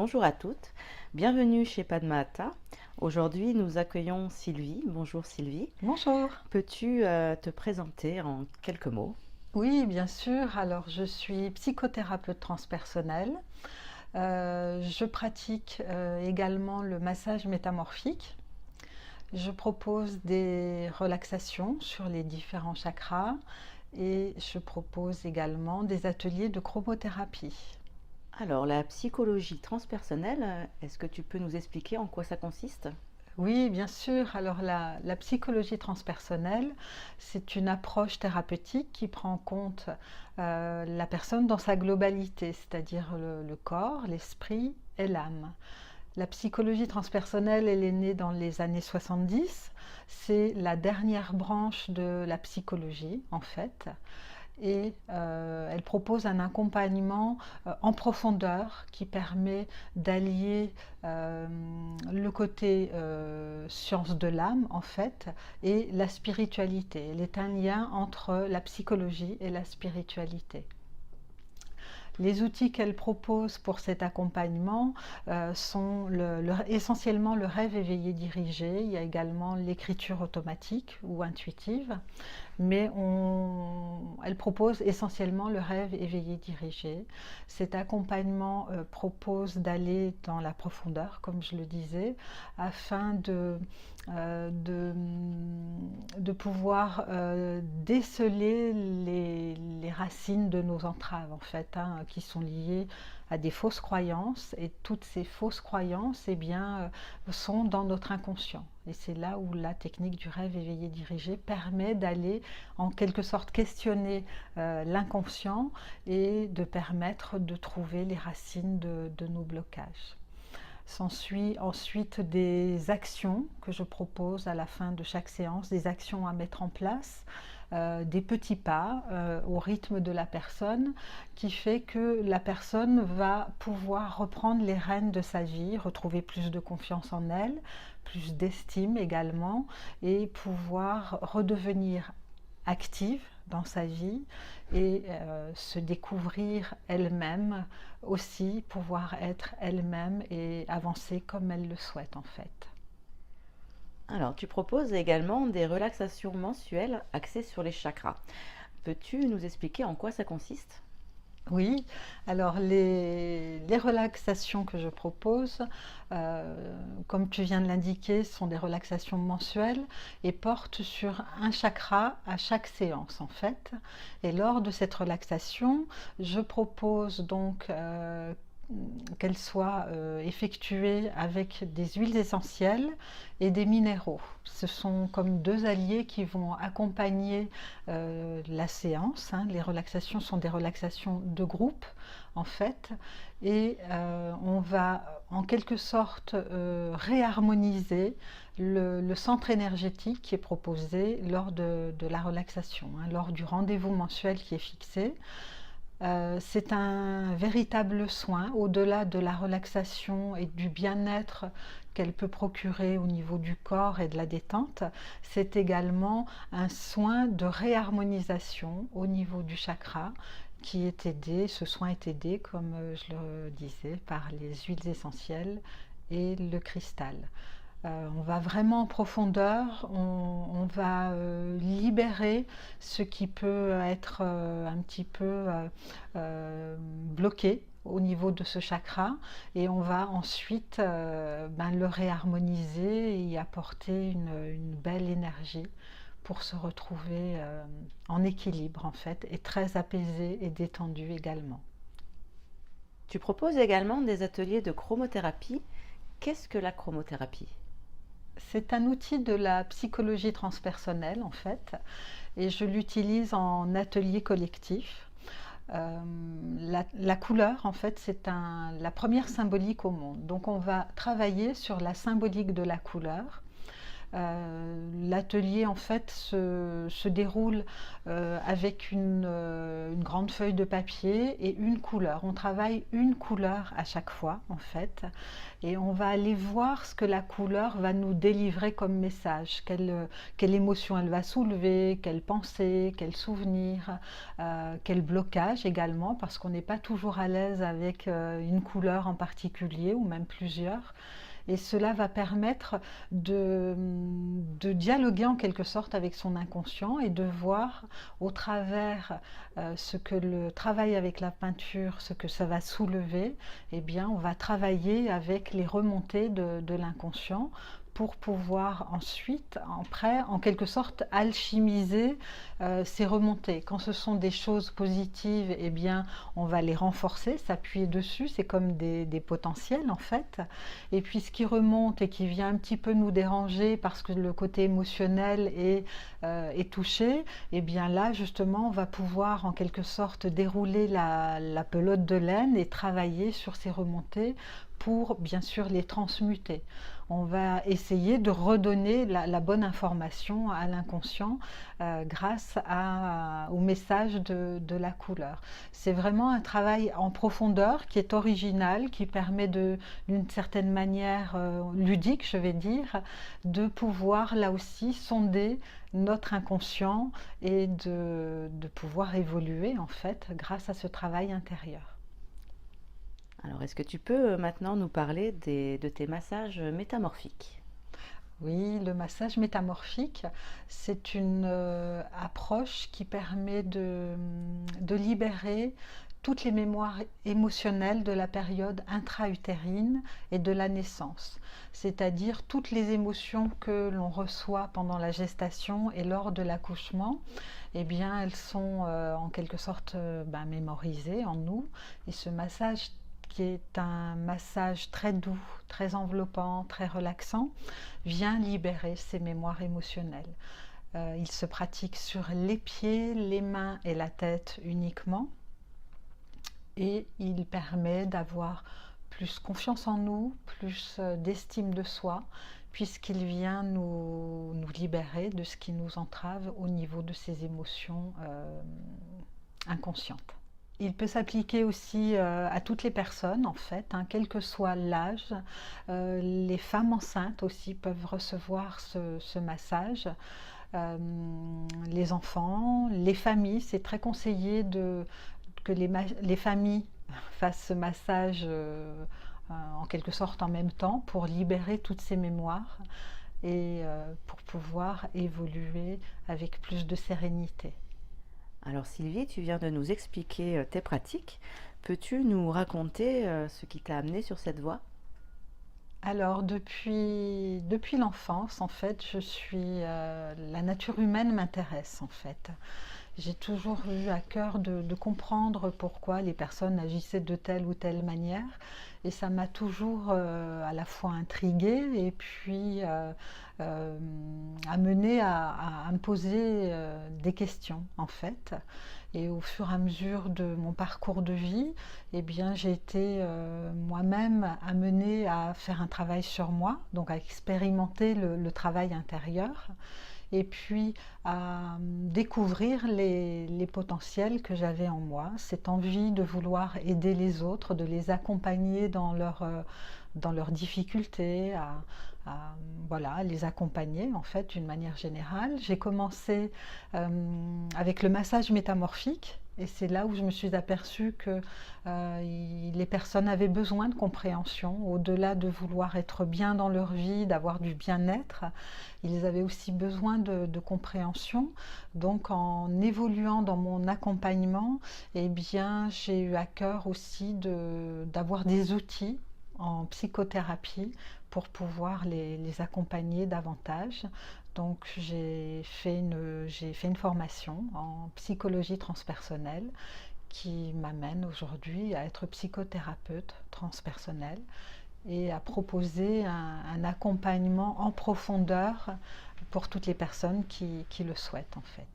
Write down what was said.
bonjour à toutes, bienvenue chez Padmaata. Aujourd'hui, nous accueillons Sylvie. Bonjour Sylvie. Bonjour. Peux-tu te présenter en quelques mots? Oui, bien sûr. Alors, je suis psychothérapeute transpersonnelle. Je pratique également le massage métamorphique. Je propose des relaxations sur les différents chakras et je propose également des ateliers de chromothérapie. Alors, la psychologie transpersonnelle, est-ce que tu peux nous expliquer en quoi ça consiste? Oui, bien sûr. Alors la psychologie transpersonnelle, c'est une approche thérapeutique qui prend en compte la personne dans sa globalité, c'est-à-dire le corps, l'esprit et l'âme. La psychologie transpersonnelle, elle est née dans les années 70. C'est la dernière branche de la psychologie, en fait. Et elle propose un accompagnement en profondeur qui permet d'allier le côté science de l'âme en fait et la spiritualité. Elle est un lien entre la psychologie et la spiritualité. Les outils qu'elle propose pour cet accompagnement sont essentiellement le rêve éveillé dirigé. Il y a également l'écriture automatique ou intuitive, mais elle propose essentiellement le rêve éveillé dirigé. Cet accompagnement propose d'aller dans la profondeur, comme je le disais, afin euh, de, de pouvoir déceler les racines de nos entraves, en fait, hein, qui sont liées à des fausses croyances. Et toutes ces fausses croyances eh bien, sont dans notre inconscient. Et c'est là où la technique du rêve éveillé dirigé permet d'aller en quelque sorte questionner l'inconscient et de permettre de trouver les racines de nos blocages. S'ensuit ensuite des actions que je propose à la fin de chaque séance, des actions à mettre en place, des petits pas au rythme de la personne qui fait que la personne va pouvoir reprendre les rênes de sa vie, retrouver plus de confiance en elle, plus d'estime également et pouvoir redevenir active dans sa vie et se découvrir elle-même aussi, pouvoir être elle-même et avancer comme elle le souhaite en fait. Alors, tu proposes également des relaxations mensuelles axées sur les chakras. Peux-tu nous expliquer en quoi ça consiste? Oui, alors les relaxations que je propose, comme tu viens de l'indiquer, sont des relaxations mensuelles et portent sur un chakra à chaque séance en fait. Et lors de cette relaxation, je propose donc qu'elle soit effectuée avec des huiles essentielles et des minéraux. Ce sont comme deux alliés qui vont accompagner la séance, hein. Les relaxations sont des relaxations de groupe en fait et on va en quelque sorte réharmoniser le centre énergétique qui est proposé lors de la relaxation, hein, lors du rendez-vous mensuel qui est fixé. C'est un véritable soin, au-delà de la relaxation et du bien-être qu'elle peut procurer au niveau du corps et de la détente. C'est également un soin de réharmonisation au niveau du chakra qui est aidé, ce soin est aidé, comme je le disais, par les huiles essentielles et le cristal. On va vraiment en profondeur, on va libérer ce qui peut être un petit peu bloqué au niveau de ce chakra et on va ensuite le réharmoniser et y apporter une belle énergie pour se retrouver en équilibre en fait et très apaisé et détendu également. Tu proposes également des ateliers de chromothérapie. Qu'est-ce que la chromothérapie? C'est un outil de la psychologie transpersonnelle en fait et je l'utilise en atelier collectif. La couleur en fait c'est la première symbolique au monde. Donc on va travailler sur la symbolique de la couleur L'atelier en fait se déroule avec une grande feuille de papier et une couleur. On travaille une couleur à chaque fois en fait, et on va aller voir ce que la couleur va nous délivrer comme message, quelle émotion elle va soulever, quelle pensée, quel souvenir, quel blocage également, parce qu'on n'est pas toujours à l'aise avec une couleur en particulier ou même plusieurs. Et cela va permettre de dialoguer en quelque sorte avec son inconscient et de voir au travers ce que le travail avec la peinture, ce que ça va soulever. Eh bien, on va travailler avec les remontées de l'inconscient pour pouvoir ensuite, après, en quelque sorte, alchimiser ces remontées. Quand ce sont des choses positives, eh bien, on va les renforcer, s'appuyer dessus, c'est comme des potentiels en fait. Et puis ce qui remonte et qui vient un petit peu nous déranger parce que le côté émotionnel est touché, eh bien là, justement, on va pouvoir en quelque sorte dérouler la pelote de laine et travailler sur ces remontées pour bien sûr les transmuter. On va essayer de redonner la bonne information à l'inconscient grâce au message de la couleur. C'est vraiment un travail en profondeur qui est original, qui permet d'une certaine manière ludique, je vais dire, de pouvoir là aussi sonder notre inconscient et de pouvoir évoluer en fait grâce à ce travail intérieur. Alors, est-ce que tu peux maintenant nous parler de tes massages métamorphiques? Oui, le massage métamorphique, c'est une approche qui permet de libérer toutes les mémoires émotionnelles de la période intra-utérine et de la naissance, c'est-à-dire toutes les émotions que l'on reçoit pendant la gestation et lors de l'accouchement, eh bien, elles sont en quelque sorte mémorisées en nous. Et ce massage qui est un massage très doux, très enveloppant, très relaxant, vient libérer ces mémoires émotionnelles. Il se pratique sur les pieds, les mains et la tête uniquement, et il permet d'avoir plus confiance en nous, plus d'estime de soi, puisqu'il vient nous libérer de ce qui nous entrave au niveau de ces émotions inconscientes. Il peut s'appliquer aussi à toutes les personnes, en fait, hein, quel que soit l'âge. Les femmes enceintes aussi peuvent recevoir ce massage. Les enfants, les familles, c'est très conseillé que les familles fassent ce massage en quelque sorte en même temps pour libérer toutes ces mémoires et pour pouvoir évoluer avec plus de sérénité. Alors Sylvie, tu viens de nous expliquer tes pratiques. Peux-tu nous raconter ce qui t'a amené sur cette voie? Alors depuis l'enfance, en fait, la nature humaine m'intéresse en fait. J'ai toujours eu à cœur de comprendre pourquoi les personnes agissaient de telle ou telle manière, et ça m'a toujours à la fois intriguée et puis amenée à me poser des questions en fait. Et au fur et à mesure de mon parcours de vie, eh bien, j'ai été moi-même amenée à faire un travail sur moi, donc à expérimenter le travail intérieur, et puis à découvrir les potentiels que j'avais en moi, cette envie de vouloir aider les autres, de les accompagner dans leurs difficultés, voilà, les accompagner en fait d'une manière générale. J'ai commencé avec le massage métamorphique, et c'est là où je me suis aperçue que les personnes avaient besoin de compréhension, au-delà de vouloir être bien dans leur vie, d'avoir du bien-être, ils avaient aussi besoin de compréhension. Donc en évoluant dans mon accompagnement, eh bien, j'ai eu à cœur aussi d'avoir des outils en psychothérapie pour pouvoir les accompagner davantage. Donc j'ai fait une formation en psychologie transpersonnelle qui m'amène aujourd'hui à être psychothérapeute transpersonnelle et à proposer un accompagnement en profondeur pour toutes les personnes qui le souhaitent en fait.